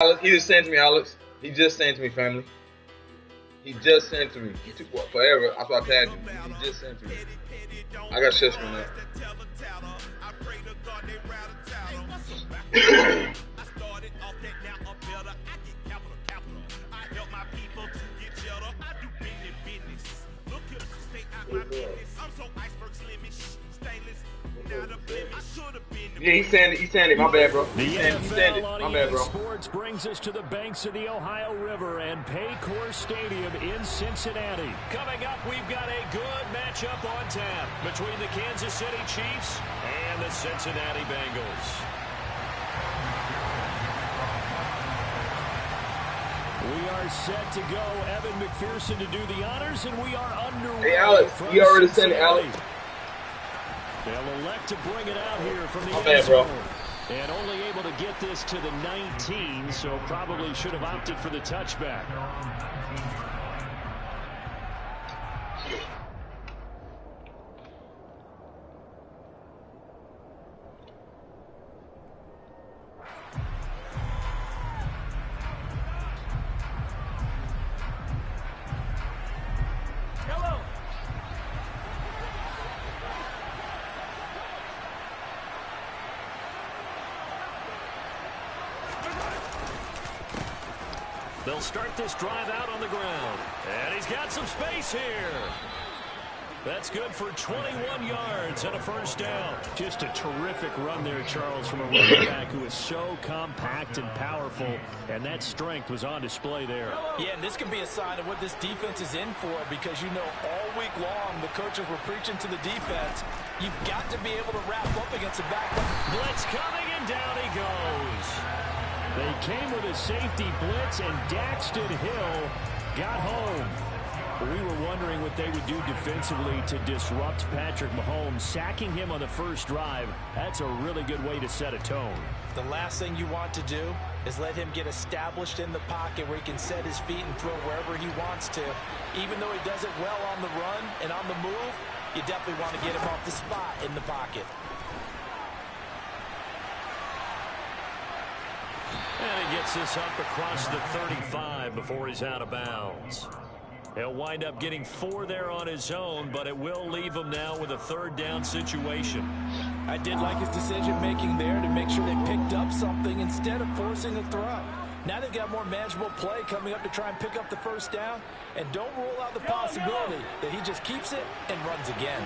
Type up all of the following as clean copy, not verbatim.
Alex, he just sent to me, Alex. He just sent to me, family. He just sent to me. He took forever. That's why I tagged you. He just sent to me. I got shit from that. Yeah, he's saying it. My bad, bro. He's saying it. My bad, bro. Sports brings us to the banks of the Ohio River and Paycor Stadium in Cincinnati. Coming up, we've got a good matchup on tap between the Kansas City Chiefs and the Cincinnati Bengals. We are set to go. Evan McPherson to do the honors, and we are underway. Hey, Alex, you already sent it, Alex. They'll elect to bring it out here from the end zone. And only able to get this to the 19, so probably should have opted for the touchback. They'll start this drive out on the ground. And he's got some space here. That's good for 21 yards and a first down. Just a terrific run there, Charles, from a running back who is so compact and powerful, and that strength was on display there. Yeah, and this could be a sign of what this defense is in for, because you know all week long the coaches were preaching to the defense, you've got to be able to wrap up against a back. Blitz coming, and down he goes. They came with a safety blitz, and Daxton Hill got home. We were wondering what they would do defensively to disrupt Patrick Mahomes. Sacking him on the first drive, that's a really good way to set a tone. The last thing you want to do is let him get established in the pocket where he can set his feet and throw wherever he wants to. Even though he does it well on the run and on the move, you definitely want to get him off the spot in the pocket. And he gets this up across the 35 before he's out of bounds. He'll wind up getting 4 there on his own, but it will leave him now with a third down situation. I did like his decision-making there to make sure they picked up something instead of forcing a throw. Now they've got more manageable play coming up to try and pick up the first down, and don't rule out the possibility that he just keeps it and runs again.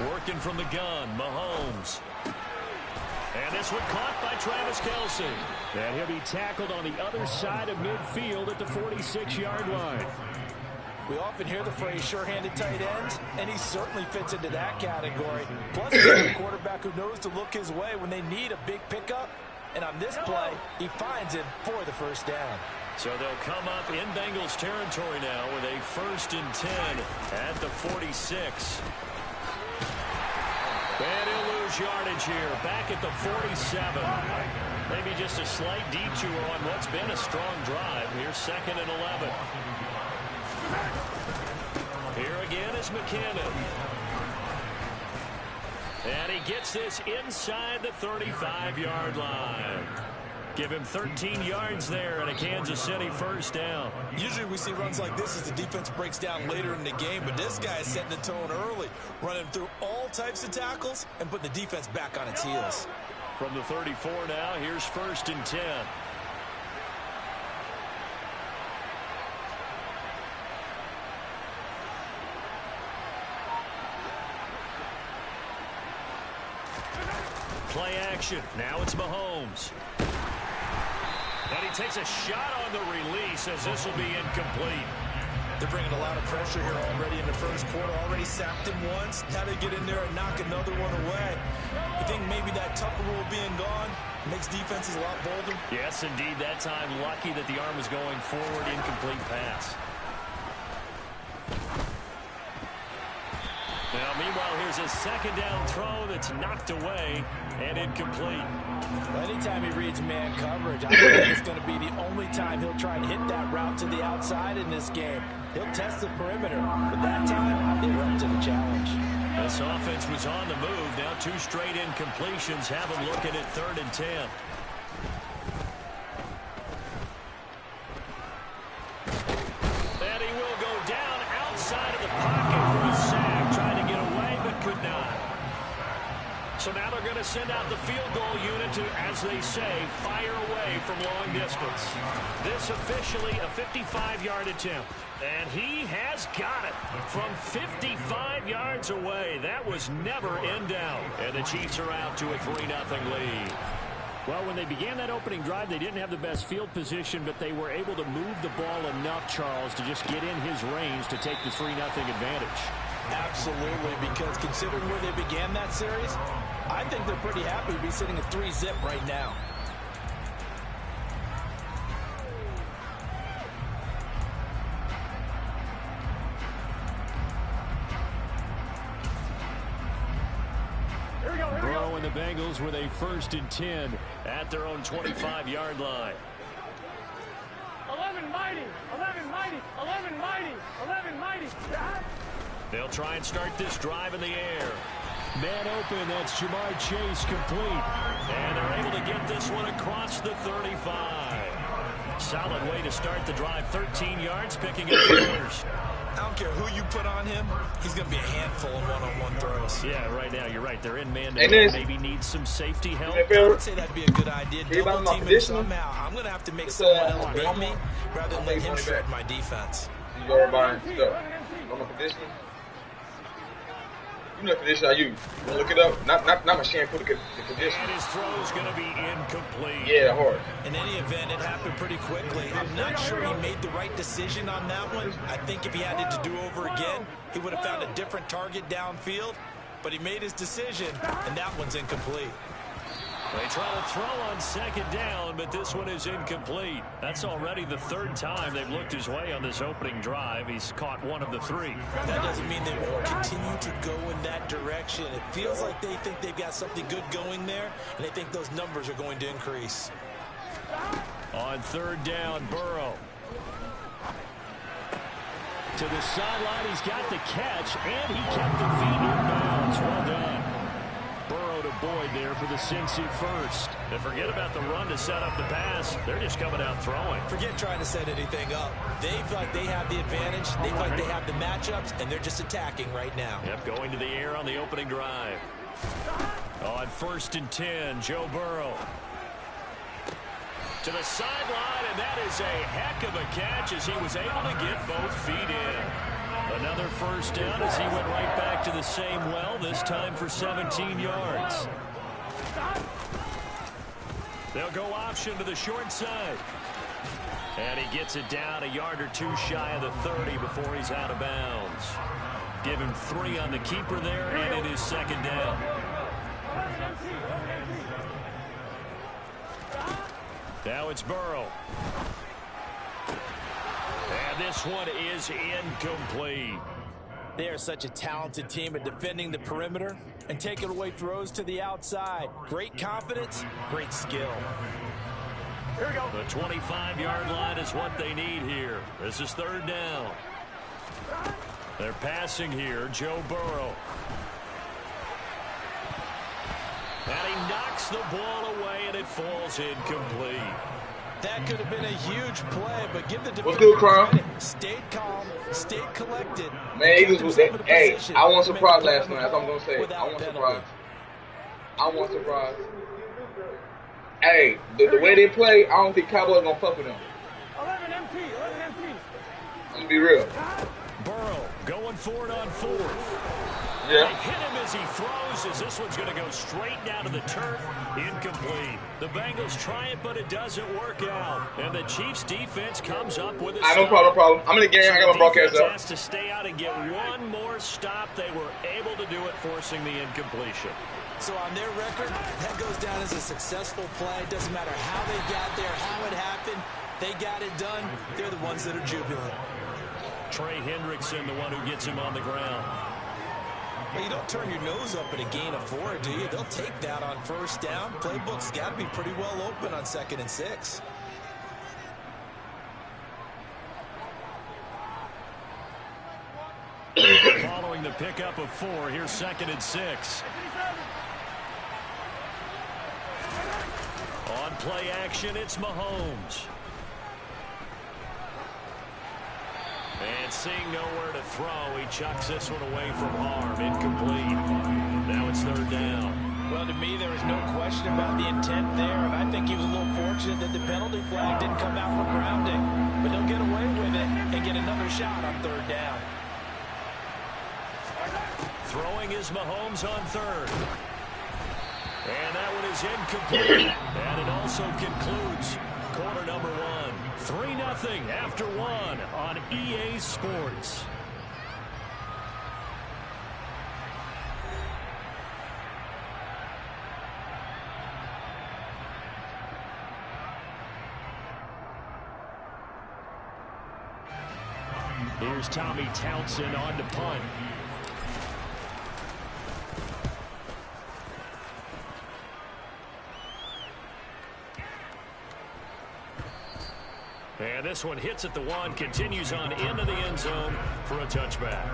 Working from the gun, Mahomes. And this one caught by Travis Kelce. And he'll be tackled on the other side of midfield at the 46-yard line. We often hear the phrase sure-handed tight ends, and he certainly fits into that category. Plus, he's a quarterback who knows to look his way when they need a big pickup. And on this play, he finds him for the first down. So they'll come up in Bengals territory now with a 1st and 10 at the 46. And he'll lose yardage here, back at the 47. Maybe just a slight detour on what's been a strong drive. Here's 2nd and 11. Here again is McKinnon. And he gets this inside the 35-yard line. Give him 13 yards there and a Kansas City first down. Usually we see runs like this as the defense breaks down later in the game, but this guy is setting the tone early, running through all types of tackles and putting the defense back on its heels. From the 34 now, here's 1st and 10. Play action. Now it's Mahomes. And he takes a shot on the release as this will be incomplete. They're bringing a lot of pressure here already in the first quarter. Already sacked him once. Now they get in there and knock another one away. I think maybe that Tucker rule being gone makes defenses a lot bolder. Yes, indeed. That time lucky that the arm was going forward. Incomplete pass. Now, meanwhile, here's a 2nd down throw that's knocked away and incomplete. Well, anytime he reads man coverage, I think it's going to be the only time he'll try and hit that route to the outside in this game. He'll test the perimeter, but that time, they were up to the challenge. This offense was on the move. Now 2 straight incompletions have them looking at 3rd and 10. And he will go down outside of the pocket for a sack. Trying to get away, but could not. So now they're going to send out the field goal unit to, as they say, fire away from long distance. This officially a 55-yard attempt. And he has got it from 55 yards away. That was never in doubt. And the Chiefs are out to a 3-0 lead. Well, when they began that opening drive, they didn't have the best field position, but they were able to move the ball enough, Charles, to just get in his range to take the 3-0 advantage. Absolutely, because considering where they began that series, I think they're pretty happy to be sitting at 3-zip right now. Burrow and the Bengals with a 1st and 10 at their own 25-yard line. 11 mighty, 11 mighty, 11 mighty, 11 mighty. They'll try and start this drive in the air. Man open, that's Jamar Chase complete. And they're able to get this one across the 35. Solid way to start the drive. 13 yards, picking up the first. I don't care who you put on him, he's going to be a handful of one-on-one throws. Yeah, right now, you're right. They're in man to And man. this- Maybe need some safety help. I would say that'd be a good idea. Double team him position. somehow. I'm going to have to make It's, someone else beat me I'm rather than let him shred my defense. You go buying stuff. I'm a conditioner. You know the conditioner I use. You wanna look it up. Not my shampoo. The conditioner. And his throw's going to be incomplete. Yeah, hard. In any event, it happened pretty quickly. I'm not sure he made the right decision on that one. I think if he had it to do over again, he would have found a different target downfield. But he made his decision, and that one's incomplete. They try to throw on 2nd down, but this one is incomplete. That's already the 3rd time they've looked his way on this opening drive. He's caught 1 of the 3. That doesn't mean they won't continue to go in that direction. It feels like they think they've got something good going there, and they think those numbers are going to increase. On 3rd down, Burrow. To the sideline, he's got the catch, and he kept the feet in bounds. Well done. Burrow to Boyd there for the Cincy first. And forget about the run to set up the pass. They're just coming out throwing. Forget trying to set anything up. They feel like they have the advantage. They feel like they have the matchups, and they're just attacking right now. Yep, going to the air on the opening drive. On 1st and 10, Joe Burrow. To the sideline, and that is a heck of a catch as he was able to get both feet in. Another 1st down as he went right back to the same well, this time for 17 yards. They'll go option to the short side. And he gets it down a yard or 2 shy of the 30 before he's out of bounds. Give him 3 on the keeper there, and it is 2nd down. Now it's Burrow. And this one is incomplete. They are such a talented team at defending the perimeter and taking away throws to the outside. Great confidence, great skill. Here we go. The 25-yard line is what they need here. This is 3rd down. They're passing here, Joe Burrow. And he knocks the ball away, and it falls incomplete. That could have been a huge play, but give the What's good, defender Crown? credit. Stayed calm, stayed collected. Man, Eagles was Kept himself in a hey, position I want to make surprise the play last night. That's what I'm gonna say. I without want penalty. surprise. I want surprise. Hey, the way they play, I don't think Cowboys gonna fuck with them. 11 MP, 11 MP. I'm gonna be real. Burrow going for it on 4th. They Yeah. hit him as he throws, as this one's going to go straight down to the turf. Incomplete. The Bengals try it, but it doesn't work out. And the Chiefs defense comes up with a No problem. I'm in the game. I got my broadcast defense up. has to stay out and get one more stop. They were able to do it, forcing the incompletion. So on their record, that goes down as a successful play. It doesn't matter how they got there, how it happened. They got it done. They're the ones that are jubilant. Trey Hendrickson, the one who gets him on the ground. Well, you don't turn your nose up at a gain of 4, do you? They'll take that on 1st down. Playbook's got to be pretty well open on 2nd and 6. Following throwing the pickup of 4. Here's 2nd and 6. On play action, it's Mahomes. And seeing nowhere to throw, he chucks this one away from harm. Incomplete. Now it's 3rd down. Well, to me, there was no question about the intent there, and I think he was a little fortunate that the penalty flag didn't come out for grounding. But he'll get away with it and get another shot on 3rd down. Throwing is Mahomes on 3rd. And that one is incomplete. And it also concludes quarter number 1. 3-0 after 1 on EA Sports. Here's Tommy Townsend on to punt. And this one hits at the 1, continues on into the end zone for a touchback.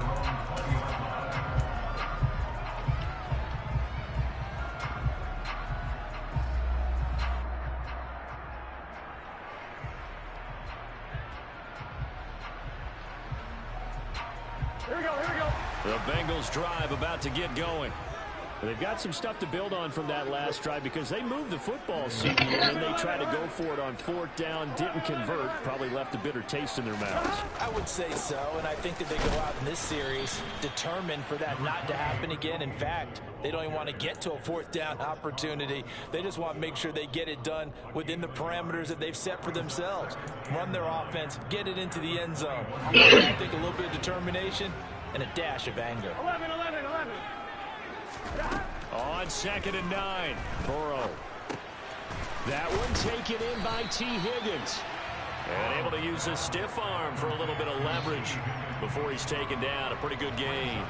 Here we go, here we go. The Bengals drive about to get going. They've got some stuff to build on from that last drive because they moved the football, CD, and then they tried to go for it on 4th down, didn't convert, probably left a bitter taste in their mouths. I would say so, and I think that they go out in this series determined for that not to happen again. In fact, they don't even want to get to a 4th down opportunity. They just want to make sure they get it done within the parameters that they've set for themselves. Run their offense, get it into the end zone. I think a little bit of determination and a dash of anger. 11, 11, 11. On 2nd and 9, Burrow. That one taken in by T. Higgins. And able to use his stiff arm for a little bit of leverage before he's taken down. A pretty good gain.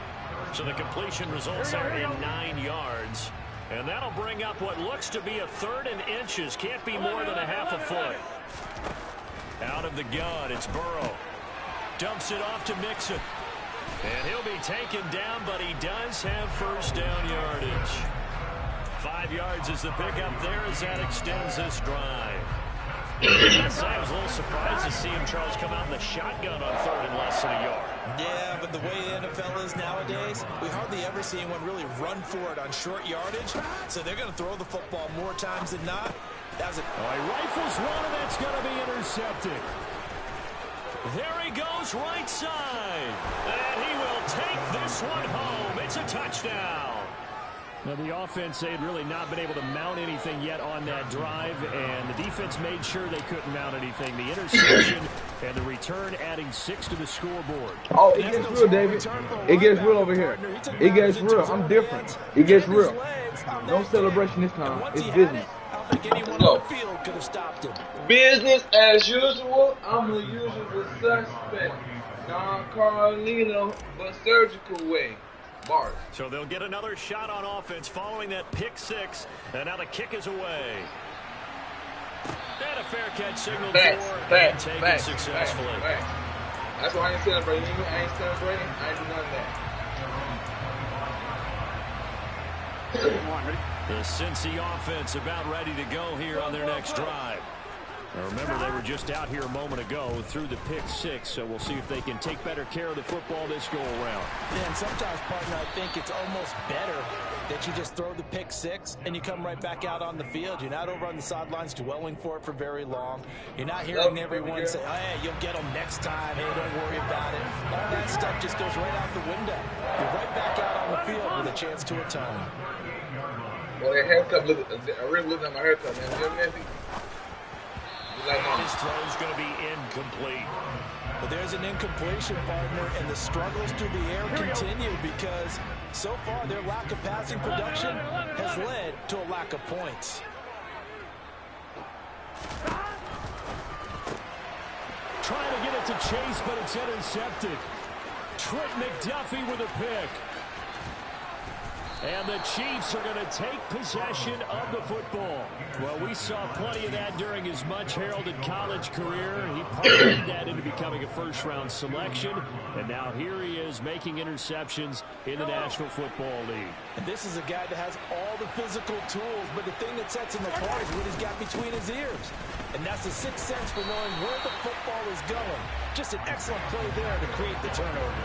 So the completion results are in 9 yards. And that'll bring up what looks to be a 3rd and inches. Can't be more than a half a foot. Out of the gun, it's Burrow. Dumps it off to Mixon. And he'll be taken down, but he does have 1st down yardage. 5 yards is the pickup there as that extends this drive. I was a little surprised to see him, Charles, come out in the shotgun on 3rd and less than a yard. Yeah, but the way the NFL is nowadays, we hardly ever see anyone really run for it on short yardage. So they're going to throw the football more times than not. That was He rifles one, and that's going to be intercepted. There he goes right side. And he will take this one home. It's a touchdown. Now, the offense, they had really not been able to mount anything yet on that drive, and the defense made sure they couldn't mount anything. The interception and the return adding 6 to the scoreboard. Oh, it gets real, David. It gets real over here. It gets real. I'm different. It gets real. No celebration this time. It's business. I don't think anyone on the field could have stopped him. Business as usual. I'm the usual suspect. Don Carlino, but surgical way. Bars. So they'll get another shot on offense following that pick 6, and now the kick is away. And a fair catch signaled for and taken successfully. That's why I ain't celebrating. I ain't celebrating. I ain't do none of that. The Cincy offense about ready to go here on their next drive. Now remember, they were just out here a moment ago through the pick 6, so we'll see if they can take better care of the football this go-around. And sometimes, partner, I think it's almost better that you just throw the pick 6 and you come right back out on the field. You're not over on the sidelines dwelling for it for very long. You're not hearing everyone say, oh, hey, you'll get them next time. Hey, don't worry about it. All that stuff just goes right out the window. You're right back out on the field with a chance to atone. Well, that haircut, I really looked at my haircut, man. You know what I mean? His throw is going to be incomplete. But there's an incompletion, partner, and the struggles through the air continue because so far their lack of passing production has led to a lack of points. Trying to get it to Chase, but it's intercepted. Trent McDuffie with a pick. And the Chiefs are going to take possession of the football. Well, we saw plenty of that during his much-heralded college career. He parlayed that into becoming a first-round selection, and now here he is making interceptions in the National Football League. And this is a guy that has all the physical tools, but the thing that sets him apart is what he's got between his ears. And that's the sixth sense for knowing where the football is going. Just an excellent play there to create the turnover.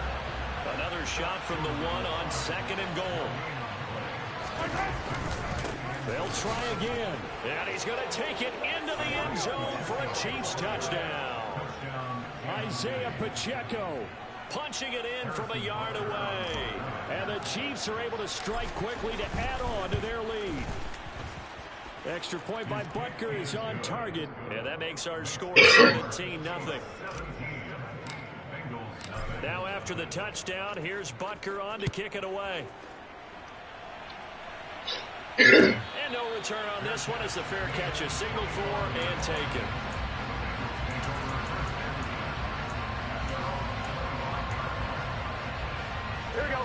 Another shot from the one on 2nd and goal. They'll try again. And he's going to take it into the end zone for a Chiefs touchdown. Isaiah Pacheco punching it in from a yard away. And the Chiefs are able to strike quickly to add on to their lead. Extra point by Butker is on target. And that makes our score 17-0. Now after the touchdown, here's Butker on to kick it away. And no return on this one as the fair catch is signaled for and taken. Here we go.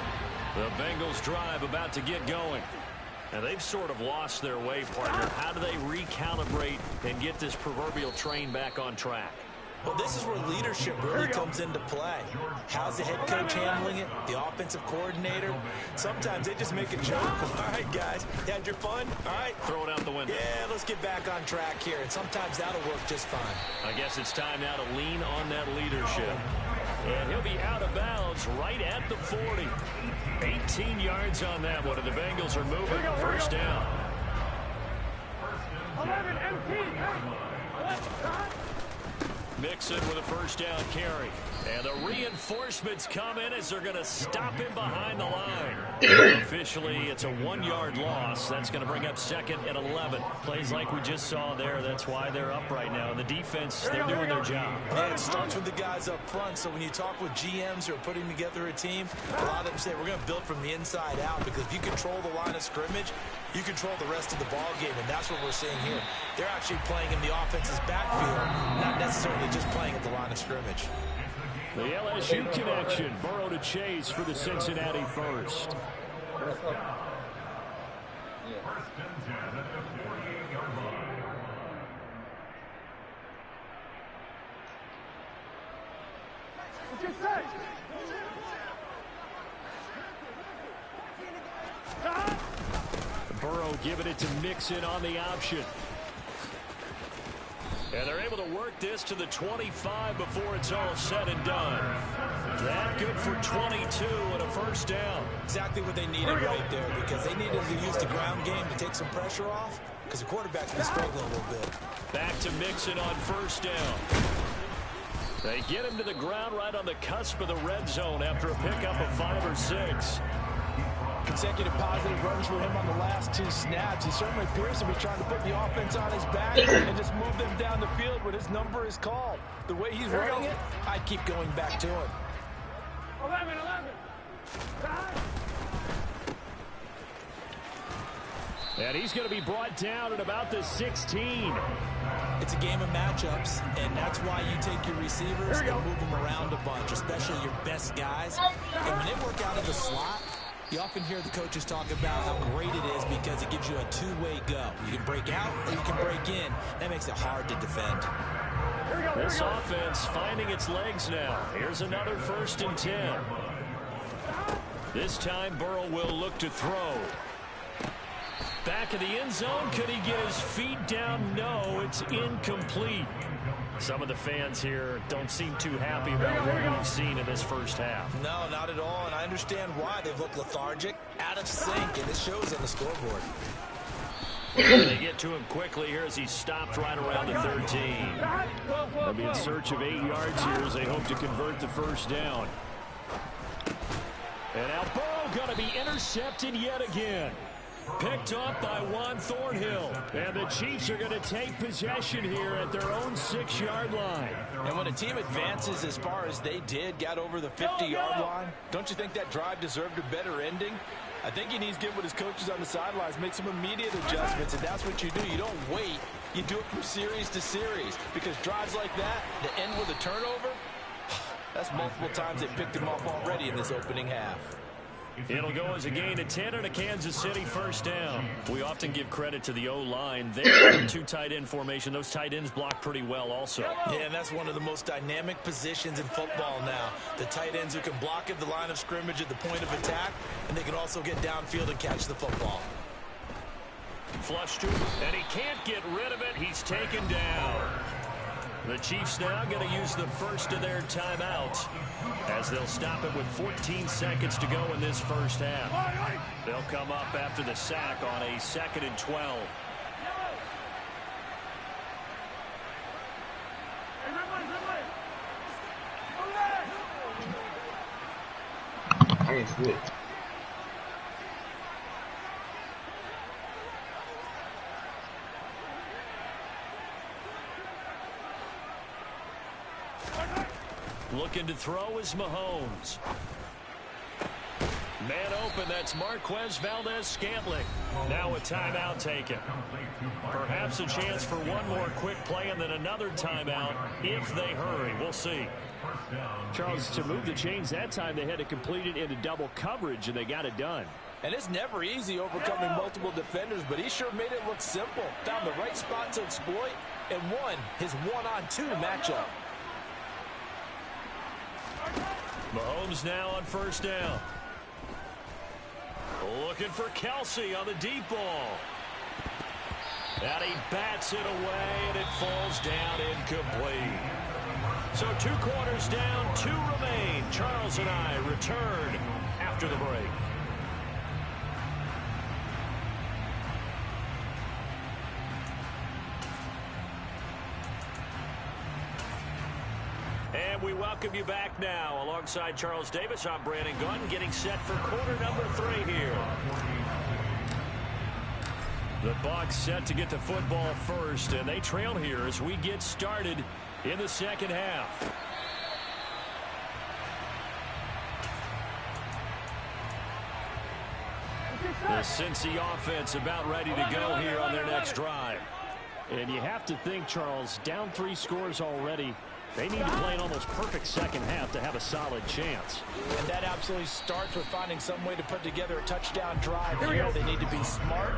The Bengals drive about to get going. And they've sort of lost their way, partner. How do they recalibrate and get this proverbial train back on track? Well, this is where leadership really comes into play. How's the head coach handling it? The offensive coordinator? Sometimes they just make a joke. All right, guys, you had your fun? All right. Throw it out the window. Yeah, let's get back on track here. And sometimes that'll work just fine. I guess it's time now to lean on that leadership. And he'll be out of bounds right at the 40. 18 yards on that one, and the Bengals are moving. First down. 11 MT. Mixon with a first down carry. And the reinforcements come in as they're going to stop him behind the line. Officially, it's a 1-yard loss. That's going to bring up 2nd and 11. Plays like we just saw there. That's why they're up right now. And the defense, they're doing their job. And it starts with the guys up front. So when you talk with GMs who are putting together a team, a lot of them say we're going to build from the inside out, because if you control the line of scrimmage, you control the rest of the ball game, and that's what we're seeing here. They're actually playing in the offense's backfield, not necessarily just playing at the line of scrimmage. The LSU connection. Burrow to Chase for the Cincinnati first. What you say? Burrow giving it to Mixon on the option. And they're able to work this to the 25 before it's all said and done. That good for 22 and a first down. Exactly what they needed right there, because they needed to use the ground game to take some pressure off, because the quarterback's been struggling a little bit. Back to Mixon on first down. They get him to the ground right on the cusp of the red zone after a pickup of 5 or 6. Consecutive positive runs for him on the last 2 snaps. He certainly appears to be trying to put the offense on his back and just move them down the field when his number is called. The way he's running it, I'd keep going back to him. 11. And he's going to be brought down at about the 16. It's a game of matchups, and that's why you take your receivers and move them around a bunch, especially your best guys. And when they work out of the slot, you often hear the coaches talk about how great it is because it gives you a two-way go. You can break out or you can break in. That makes it hard to defend. This offense finding its legs now. Here's another 1st and 10. This time Burrow will look to throw. Back of the end zone. Could he get his feet down? No, it's incomplete. Some of the fans here don't seem too happy about what we've seen in this first half. No, not at all, and I understand why. They've looked lethargic, out of sync, and it shows on the scoreboard. They get to him quickly here as he's stopped right around the 13. They'll be in search of 8 yards here as they hope to convert the first down. And now Burrow going to be intercepted yet again. Picked up by Juan Thornhill. And the Chiefs are going to take possession here at their own 6-yard line. And when a team advances as far as they did, got over the 50-yard line, don't you think that drive deserved a better ending? I think he needs to get with his coaches on the sidelines, make some immediate adjustments, and that's what you do. You don't wait. You do it from series to series, because drives like that, that end with a turnover, that's multiple times they picked him off already in this opening half. It'll go as a gain of 10 and a Kansas City first down. We often give credit to the O-line. They're two tight end formation. Those tight ends block pretty well also. Yeah, and that's one of the most dynamic positions in football now. The tight ends who can block at the line of scrimmage at the point of attack, and they can also get downfield and catch the football. Flush to him, and he can't get rid of it. He's taken down. The Chiefs now going to use the first of their timeouts as they'll stop it with 14 seconds to go in this first half. They'll come up after the sack on a 2nd and 12. I ain't switch. Looking to throw is Mahomes. Man open, that's Marquez Valdez-Scantling. Now a timeout taken. Perhaps a chance for one more quick play and then another timeout if they hurry. We'll see. Charles, to move the chains that time, they had to complete it into double coverage, and they got it done. And it's never easy overcoming multiple defenders, but he sure made it look simple. Found the right spot to exploit and won his one-on-two matchup. Mahomes now on first down. Looking for Kelsey on the deep ball. And he bats it away, and it falls down incomplete. So 2 quarters down, 2 remain. Charles and I return after the break. And we welcome you back now. Alongside Charles Davis, I'm Brandon Gunn, getting set for quarter number 3 here. The Bucs set to get the football first, and they trail here as we get started in the second half. The Cincy offense about ready to go here on their next drive. And you have to think, Charles, down 3 scores already. They need to play an almost perfect second half to have a solid chance. And that absolutely starts with finding some way to put together a touchdown drive here. They need to be smart,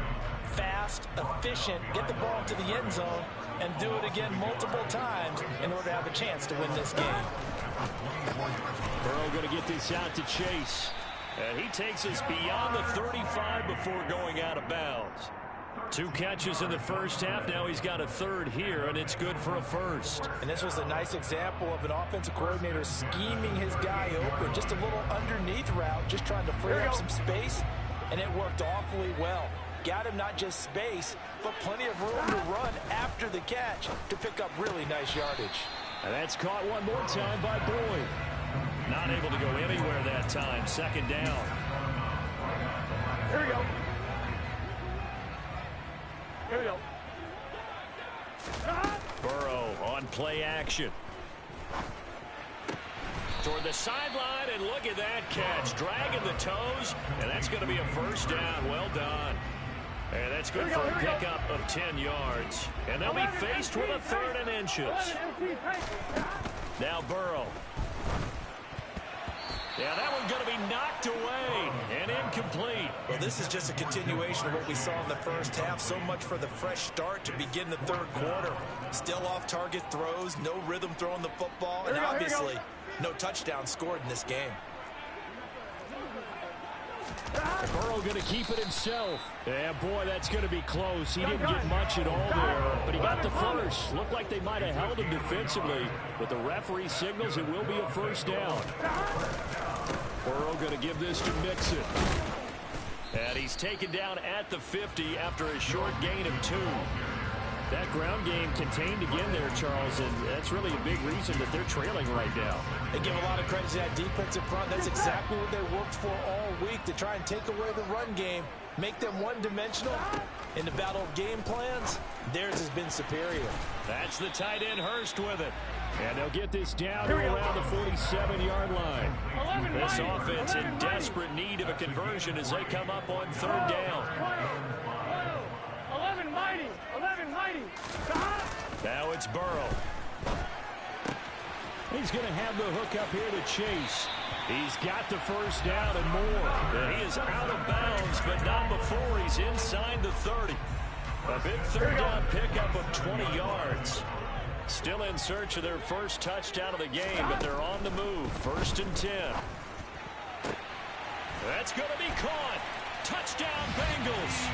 fast, efficient, get the ball to the end zone, and do it again multiple times in order to have a chance to win this game. Burrow going to get this out to Chase. And he takes us beyond the 35 before going out of bounds. 2 catches in the first half. Now he's got a 3rd here, and it's good for a first. And this was a nice example of an offensive coordinator scheming his guy open. Just a little underneath route, just trying to free up some space, and it worked awfully well. Got him not just space, but plenty of room to run after the catch to pick up really nice yardage. And that's caught one more time by Boyd. Not able to go anywhere that time. 2nd down. Here we go. Here we go. Burrow on play action. Toward the sideline, and look at that catch. Dragging the toes, and that's going to be a first down. Well done. And that's good for a pickup of 10 yards. And they'll be faced with a 3rd and inches. Now Burrow. Yeah, that one's going to be knocked away and incomplete. Well, this is just a continuation of what we saw in the first half. So much for the fresh start to begin the 3rd quarter. Still off-target throws, no rhythm throwing the football, and obviously no touchdown scored in this game. Burrow going to keep it himself. Yeah, boy, that's going to be close. He didn't get much at all there, but he got the first. Looked like they might have held him defensively, but the referee signals it will be a first down. Burrow going to give this to Mixon. And he's taken down at the 50 after a short gain of 2. That ground game contained again there, Charles, and that's really a big reason that they're trailing right now. They give a lot of credit to that defensive front. That's exactly what they worked for all week, to try and take away the run game, make them one-dimensional. In the battle of game plans, theirs has been superior. That's the tight end Hurst with it. And they'll get this down to around the 47-yard line. This offense in desperate need of a conversion as they come up on 3rd down. 11 mighty. 11 mighty. Now it's Burrow. He's going to have the hook up here to Chase. He's got the first down and more. He is out of bounds, but not before he's inside the 30. A big third down pickup of 20 yards. Still in search of their first touchdown of the game, but they're on the move. 1st and 10. That's going to be caught. Touchdown, Bengals.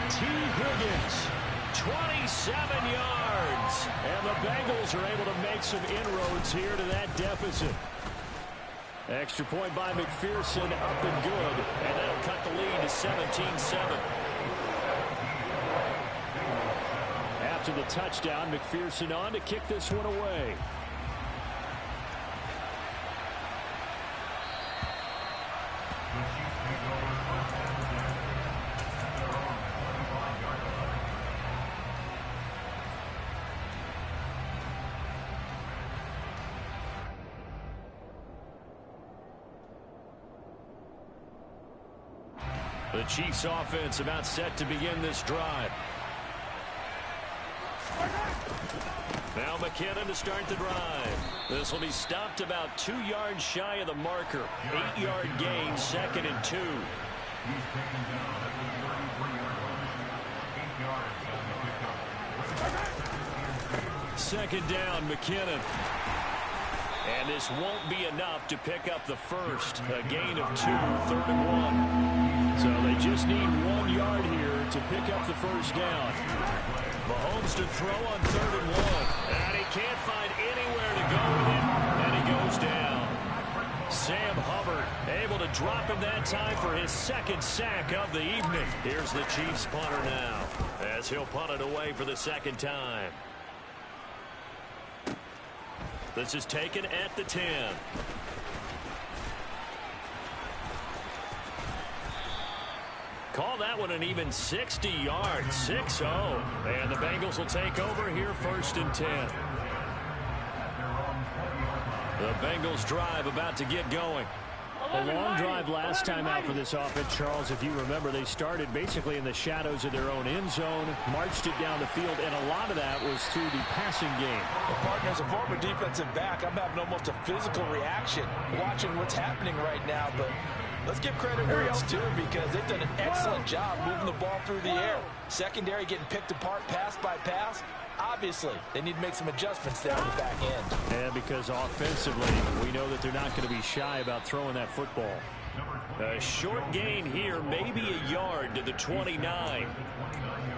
T. Higgins, 27 yards. And the Bengals are able to make some inroads here to that deficit. Extra point by McPherson, up and good. And that'll cut the lead to 17-7. After the touchdown, McPherson on to kick this one away. The Chiefs offense about set to begin this drive. Now McKinnon to start the drive. This will be stopped about 2 yards shy of the marker. 8-yard gain, 2nd and 2. Second down, McKinnon. And this won't be enough to pick up the first. A gain of 2, 3rd and 1. So they just need 1 yard here to pick up the first down. Mahomes to throw on 3rd and 1. And he can't find anywhere to go with it. And he goes down. Sam Hubbard able to drop him that time for his 2nd sack of the evening. Here's the Chiefs punter now, as he'll punt it away for the 2nd time. This is taken at the 10. Call that one an even 60 yards, 6-0. And the Bengals will take over here 1st and 10. The Bengals drive about to get going. A long drive last time out for this offense, Charles. If you remember, they started basically in the shadows of their own end zone, marched it down the field, and a lot of that was through the passing game. Well, partner, as a former defensive back, I'm having almost a physical reaction watching what's happening right now, but let's give credit where it's due because they've done an excellent job moving the ball through the air. Secondary getting picked apart pass by pass. Obviously, they need to make some adjustments there on the back end. And because offensively, we know that they're not going to be shy about throwing that football. A short gain here, maybe a yard to the 29.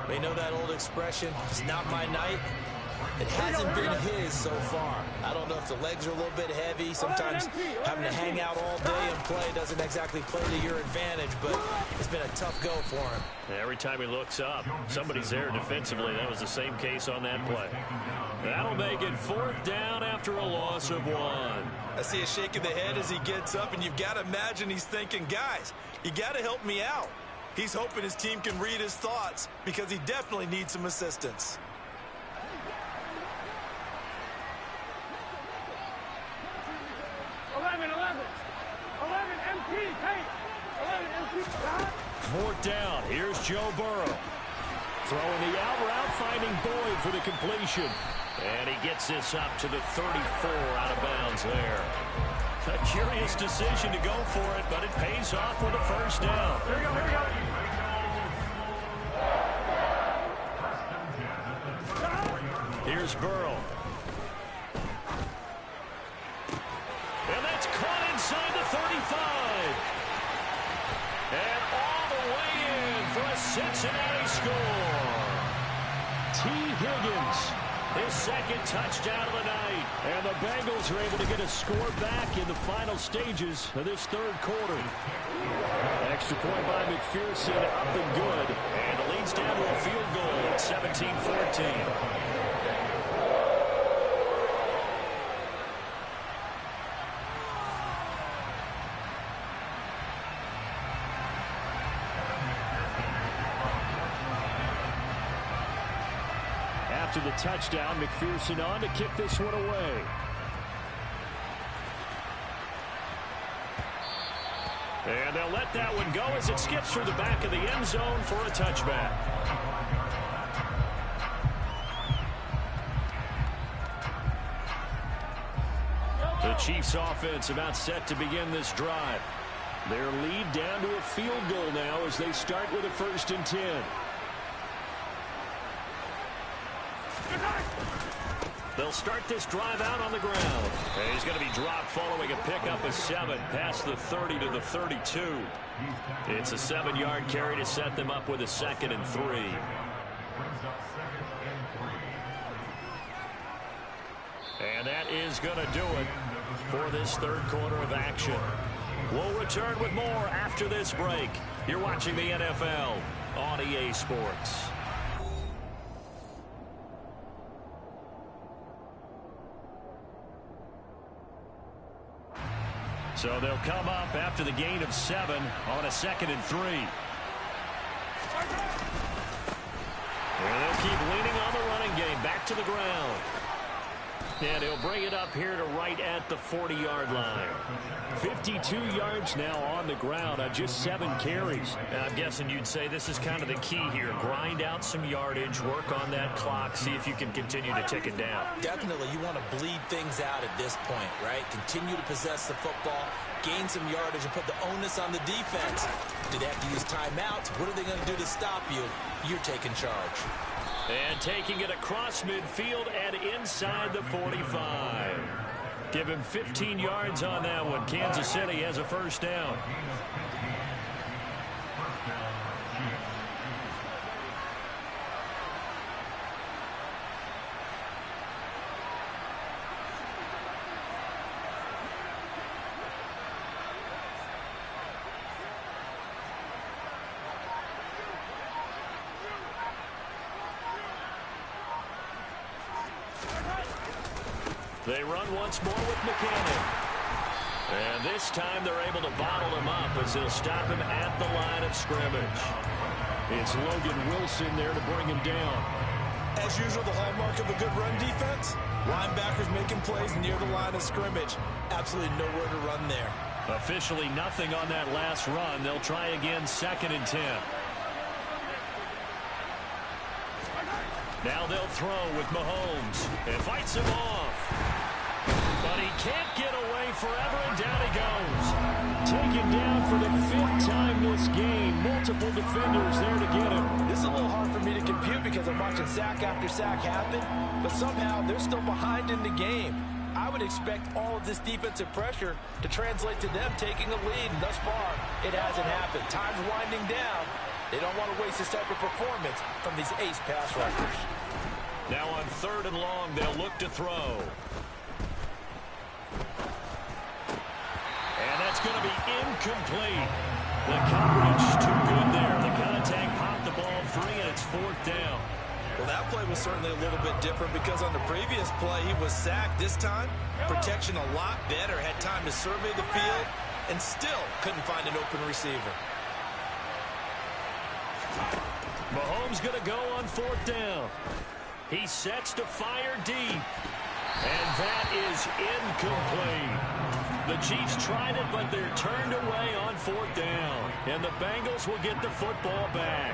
They know that old expression, it's not my night. It hasn't been his so far. I don't know if the legs are a little bit heavy. Sometimes having to hang out all day and play doesn't exactly play to your advantage, but it's been a tough go for him. Every time he looks up, somebody's there defensively. That was the same case on that play. That'll make it 4th down after a loss of 1. I see a shake of the head as he gets up, and you've got to imagine he's thinking, guys, you got to help me out. He's hoping his team can read his thoughts because he definitely needs some assistance. 4th down. Here's Joe Burrow. Throwing the out route, finding Boyd for the completion. And he gets this up to the 34 out of bounds there. A curious decision to go for it, but it pays off with a first down. Here we go, here we go. Here's Burrow. And that's caught inside the 35. And all the way in for a Cincinnati score. T. Higgins, his 2nd touchdown of the night. And the Bengals are able to get a score back in the final stages of this 3rd quarter. Extra point by McPherson, up and good. And it leads down to a field goal at 17-14. After the touchdown, McPherson on to kick this one away. And they'll let that one go as it skips through the back of the end zone for a touchback. Chiefs offense about set to begin this drive. Their lead down to a field goal now as they start with a 1st and 10. They'll start this drive out on the ground. And he's going to be dropped following a pickup of 7 past the 30 to the 32. It's a 7-yard carry to set them up with a 2nd and 3. And that is going to do it for this 3rd quarter of action. We'll return with more after this break. You're watching the NFL on EA Sports. So they'll come up after the gain of 7 on a 2nd and 3. And they'll keep leaning on the running game. Back to the ground. And he'll bring it up here to right at the 40-yard line. 52 yards now on the ground on just 7 carries. And I'm guessing you'd say this is kind of the key here. Grind out some yardage, work on that clock, see if you can continue to tick it down. Definitely, you want to bleed things out at this point, right? Continue to possess the football, gain some yardage, and put the onus on the defense. Do they have to use timeouts? What are they going to do to stop you? You're taking charge. And taking it across midfield and inside the 45. Give him 15 yards on that one. Kansas City has a 1st down. They run once more with McCannon. And this time they're able to bottle him up as they'll stop him at the line of scrimmage. It's Logan Wilson there to bring him down. As usual, the hallmark of a good run defense, linebackers making plays near the line of scrimmage. Absolutely nowhere to run there. Officially nothing on that last run. They'll try again, 2nd and 10. Now they'll throw with Mahomes. And fights him off. But he can't get away forever, and down he goes. Taken down for the 5th time this game. Multiple defenders there to get him. This is a little hard for me to compute because I'm watching sack after sack happen, but somehow they're still behind in the game. I would expect all of this defensive pressure to translate to them taking a lead, and thus far, it hasn't happened. Time's winding down. They don't want to waste this type of performance from these ace pass rushers. Now on 3rd and long, they'll look to throw. And that's going to be incomplete. The coverage too good there. The contact popped the ball free, and it's 4th down. Well, that play was certainly a little bit different because on the previous play, he was sacked. This time, protection a lot better. Had time to survey the field and still couldn't find an open receiver. Mahomes going to go on 4th down. He sets to fire deep. And that is incomplete. The Chiefs tried it, but they're turned away on 4th down. And the Bengals will get the football back.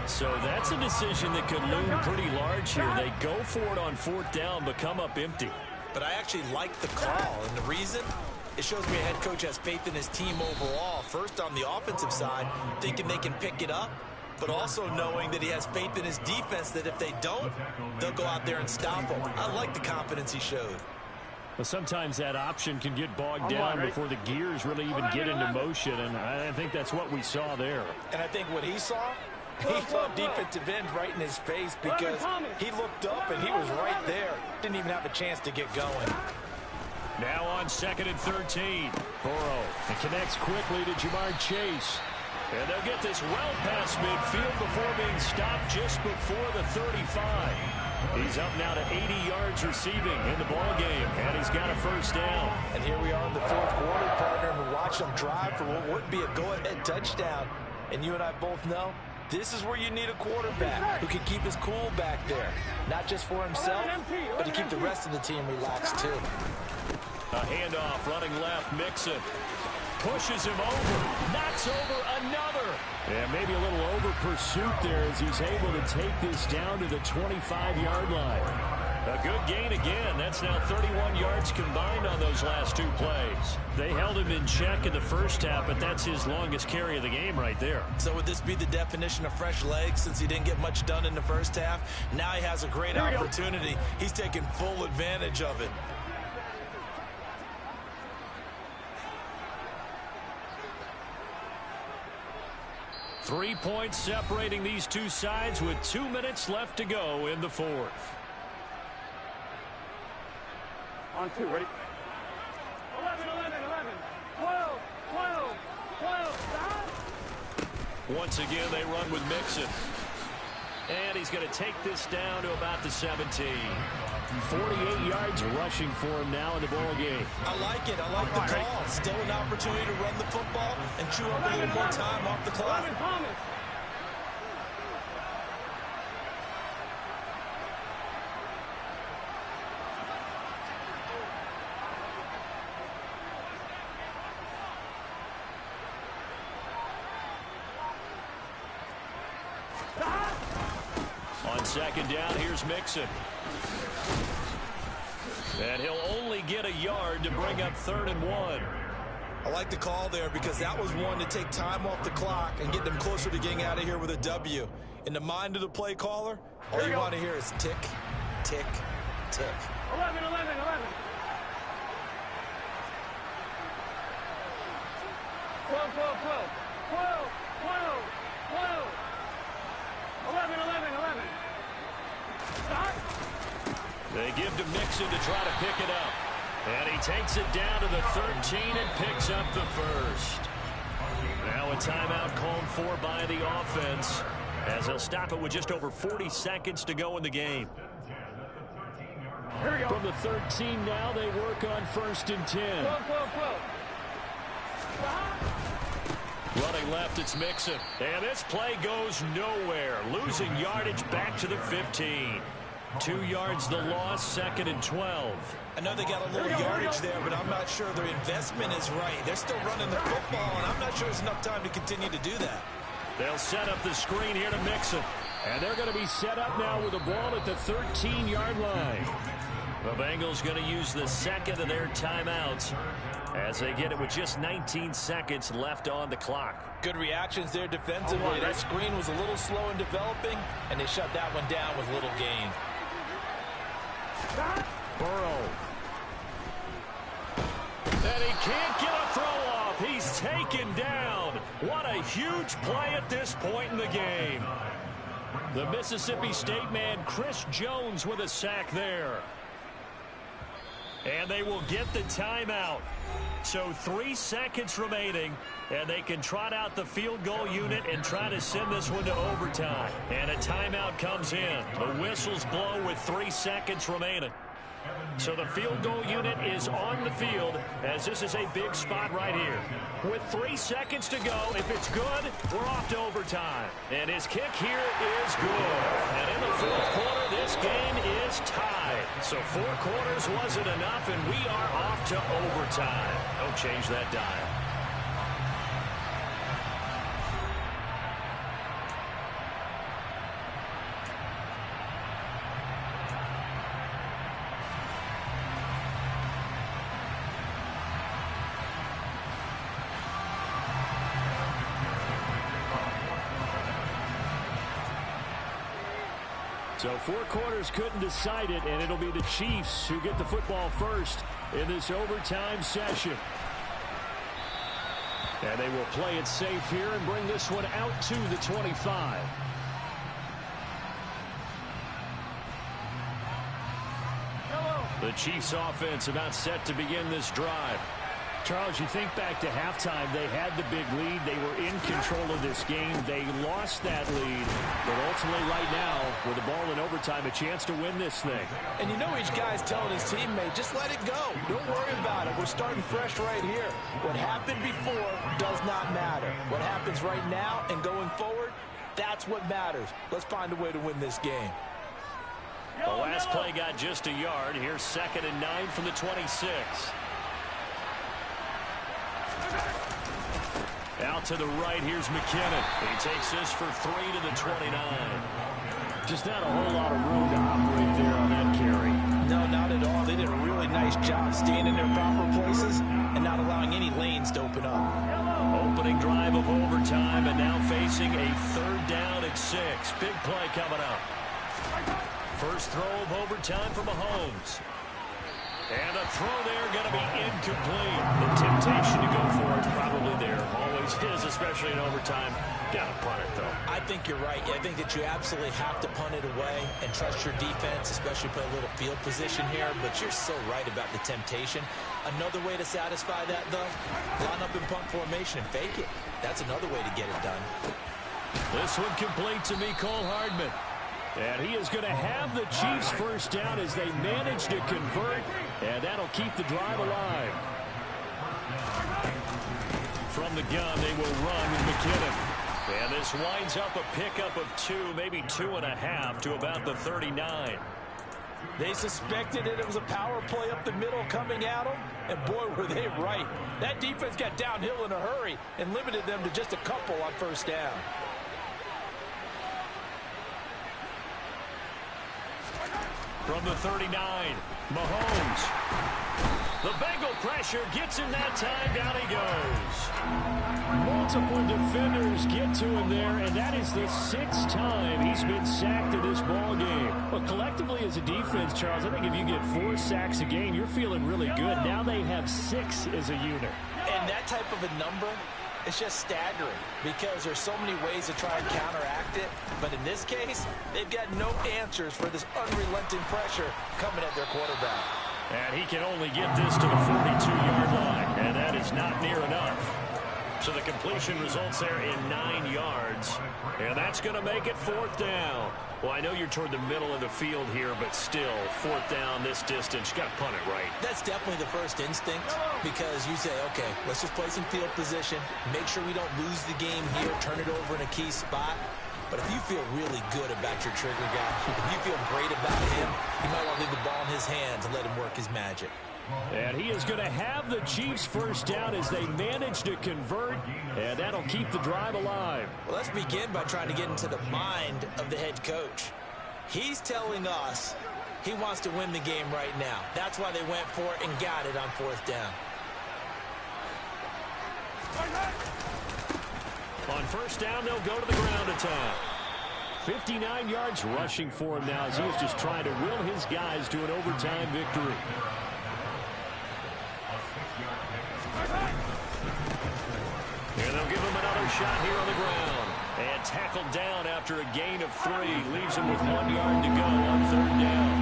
So that's a decision that could loom pretty large here. They go for it on 4th down, but come up empty. But I actually like the call, and the reason? It shows me a head coach has faith in his team overall. First, on the offensive side, thinking they can pick it up, but also knowing that he has faith in his defense that if they don't, they'll go out there and stop them. I like the confidence he showed. Well, sometimes that option can get bogged down before the gears really even get into motion, and I think that's what we saw there. And I think what he saw defensive end right in his face because he looked up and he was right there. Didn't even have a chance to get going. Now on 2nd and 13. Burrow. It connects quickly to Jamar Chase. And they'll get this well past midfield before being stopped just before the 35. He's up now to 80 yards receiving in the ballgame, and he's got a 1st down. And here we are in the 4th quarter, partner, and we watch them drive for what would be a go-ahead touchdown. And you and I both know this is where you need a quarterback who can keep his cool back there. Not just for himself, but to keep the rest of the team relaxed too. A handoff running left, Mixon. Pushes him over, knocks over another. And maybe a little over pursuit there as he's able to take this down to the 25-yard line. A good gain again. That's now 31 yards combined on those last two plays. They held him in check in the first half, but that's his longest carry of the game right there. So would this be the definition of fresh legs since he didn't get much done in the first half? Now he has a great opportunity. He's taking full advantage of it. Three points separating these two sides with 2 minutes left to go in the fourth. On two, ready? 11, 11, 11, 12, 12, 12, stop! Once again, they run with Mixon. And he's going to take this down to about the 17. 48 yards rushing for him now in the ball game. I like it. I like the call. Still an opportunity to run the football and chew up a little more time off the clock. Thomas. On second down, here's Mixon. And he'll only get a yard to bring up 3rd and 1. I like the call there because that was one to take time off the clock and get them closer to getting out of here with a W. In the mind of the play caller, all you want to hear is tick, tick, tick. 11, 11, 11. 12, 12, 12. 12, 12, 12. 11, 11, 11. Stop. They give to Mixon to try to pick it up. And he takes it down to the 13 and picks up the first. Now a timeout called for by the offense as they'll stop it with just over 40 seconds to go in the game. From the 13 now, they work on 1st and 10. 12, 12, 12. Stop. Running left, it's Mixon. And this play goes nowhere. Losing yardage back to the 15. 2 yards the loss, 2nd and 12. I know they got a little yardage there, but I'm not sure their investment is right. They're still running the football, and I'm not sure there's enough time to continue to do that. They'll set up the screen here to Mixon. And they're going to be set up now with the ball at the 13-yard line. The Bengals going to use the second of their timeouts as they get it with just 19 seconds left on the clock. Good reactions there defensively. That screen was a little slow in developing, and they shut that one down with little gain. Burrow. And he can't get a throw off. He's taken down. What a huge play at this point in the game. The Mississippi State man, Chris Jones, with a sack there. And they will get the timeout. So 3 seconds remaining, and they can trot out the field goal unit and try to send this one to overtime. And a timeout comes in. The whistles blow with 3 seconds remaining. So the field goal unit is on the field as this is a big spot right here. With 3 seconds to go, if it's good, we're off to overtime. And his kick here is good. And in the fourth quarter, this game is tied. So 4 quarters wasn't enough, and we are off to overtime. Don't change that dial. So 4 quarters couldn't decide it, and it'll be the Chiefs who get the football first in this overtime session. And they will play it safe here and bring this one out to the 25. The Chiefs offense about set to begin this drive. Charles, you think back to halftime, they had the big lead. They were in control of this game. They lost that lead. But ultimately right now, with the ball in overtime, a chance to win this thing. And you know each guy's telling his teammate, just let it go. Don't worry about it. We're starting fresh right here. What happened before does not matter. What happens right now and going forward, that's what matters. Let's find a way to win this game. The last play got just a yard. Here's 2nd and 9 from the 26. Out to the right, here's McKinnon. He takes this for 3 to the 29. Just not a whole lot of room to operate there on that carry. first throw of overtime for Mahomes. And the throw there going to be incomplete. The temptation to go for it probably there. Always is, especially in overtime. Got to punt it, though. I think you're right. I think that you absolutely have to punt it away and trust your defense, especially put a little field position here. But you're so right about the temptation. Another way to satisfy that, though, line up in punt formation and fake it. That's another way to get it done. This one complete to Mecole Hardman. And he is going to have the Chiefs first down as they manage to convert, and that'll keep the drive alive. From the gun, they will run with McKinnon. And this winds up a pickup of 2, maybe 2.5 to about the 39. They suspected it was a power play up the middle coming at them, and boy, were they right. That defense got downhill in a hurry and limited them to just a couple on first down. From the 39, Mahomes. The Bengal pressure gets him that time. Down he goes. Multiple defenders get to him there, and that is the 6th time he's been sacked in this ball game. But collectively as a defense, Charles, I think if you get 4 sacks a game, you're feeling really good. Now they have 6 as a unit. And that type of a number, it's just staggering because there's so many ways to try and counteract it. But in this case, they've got no answers for this unrelenting pressure coming at their quarterback. And he can only get this to the 42-yard line, and that is not near enough. So the completion results there in 9 yards, and that's going to make it 4th down. Well, I know you're toward the middle of the field here, but still, 4th down this distance, you got to punt it right. That's definitely the first instinct because you say, okay, let's just play some field position, make sure we don't lose the game here, turn it over in a key spot. But if you feel really good about your trigger guy, if you feel great about him, you might want to leave the ball in his hands and let him work his magic. And he is going to have the Chiefs first down as they manage to convert, and that'll keep the drive alive. Well, let's begin by trying to get into the mind of the head coach. He's telling us he wants to win the game right now. That's why they went for it and got it on 4th down. On first down, they'll go to the ground attack. 59 yards rushing for him now as he was just trying to will his guys to an overtime victory. And they'll give him another shot here on the ground. And tackled down after a gain of 3. Leaves him with 1 yard to go on 3rd down.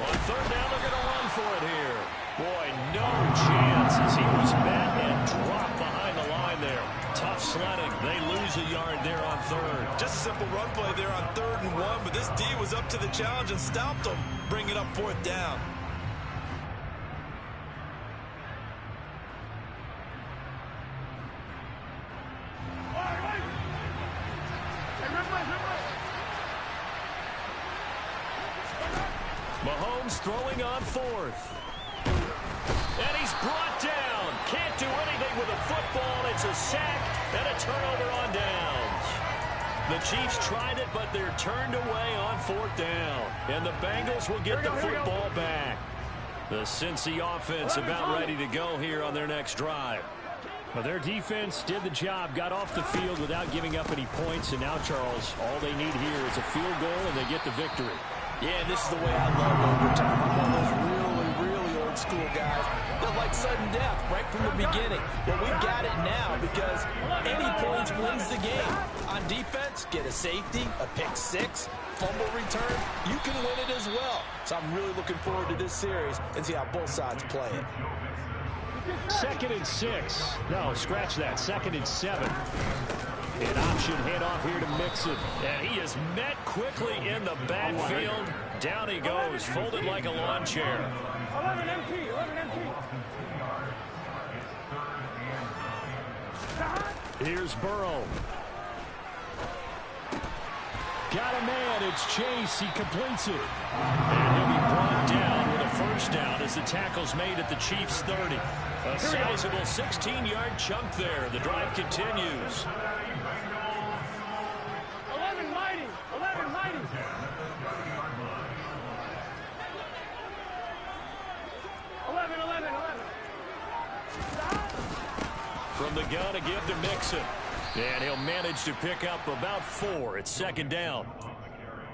On 3rd down, they're going to run for it here. Boy, no chance as he was met and dropped behind the line there. Tough sledding. They lose a yard there on 3rd. Just a simple run play there on 3rd and 1, but this D was up to the challenge and stopped them, bringing up 4th down. Mahomes throwing on 4th. And he's brought down. Can't do anything with a football. It's a sack and a turnover on downs. The Chiefs tried it, but they're turned away on 4th down. And the Bengals will get the football back. The Cincy offense about ready to go here on their next drive. Well, their defense did the job, got off the field without giving up any points. And now, Charles, all they need here is a field goal, and they get the victory. Yeah, this is the way I love overtime. I'm one of those really old school guys that like sudden death right from the beginning. Well, we've got it now because any points wins the game. On defense, get a safety, a pick 6, fumble return, you can win it as well. So I'm really looking forward to this series and see how both sides play it. 2nd and 6. No, scratch that. 2nd and 7. An option handoff here to Mixon. And he is met quickly in the backfield. Down he goes, folded like a lawn chair. 11 MP, 11 MP. Here's Burrow. Got a man. It's Chase. He completes it. And he'll be brought down with a first down as the tackle's made at the Chiefs' 30. A sizable 16-yard chunk there. The drive continues. 11 mighty, 11 mighty. From the gun, a give to Mixon. And he'll manage to pick up about 4. It's second down.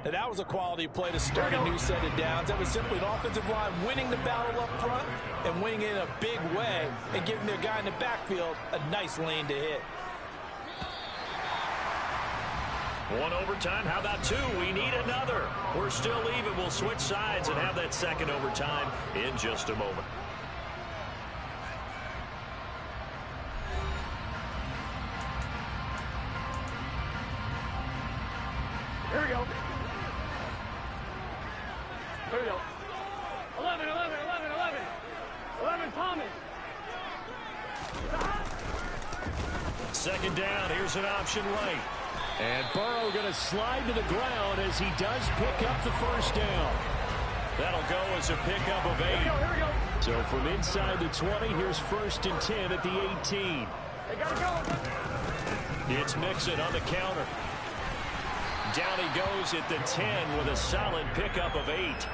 Now, that was a quality play to start a new set of downs. That was simply an offensive line winning the battle up front and winning it in a big way and giving their guy in the backfield a nice lane to hit. 1 overtime. How about 2? We need another. We're still even. We'll switch sides and have that second overtime in just a moment. Here we go. Here we go. 11, 11, 11, 11. 11, Thomas. Second down. Here's an option right. And Burrow going to slide to the ground as he does pick up the first down. That'll go as a pickup of 8. Here we go. So from inside the 20, here's 1st and 10 at the 18. They got to go. It's Mixon on the counter. Down he goes at the 10 with a solid pickup of 8.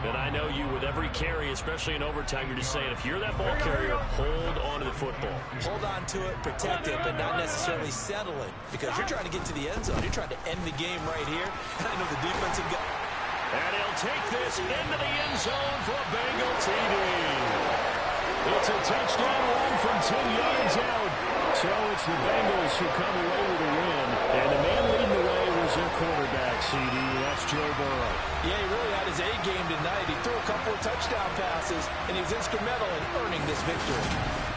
And I know you, with every carry, especially in overtime, you're just saying, if you're that ball carrier, hold on to the football. Hold on to it, protect it, but not necessarily settle it, because you're trying to get to the end zone. You're trying to end the game right here. And I know the defensive guy. And he'll take this into the end zone for a Bengal TD. It's a touchdown run from 10 yards out. So it's the Bengals who come away with a win. And the man leading the way was their quarterback, CD. That's Joe Burrow. Yeah, he really had his A game tonight. He threw a couple of touchdown passes, and he was instrumental in earning this victory.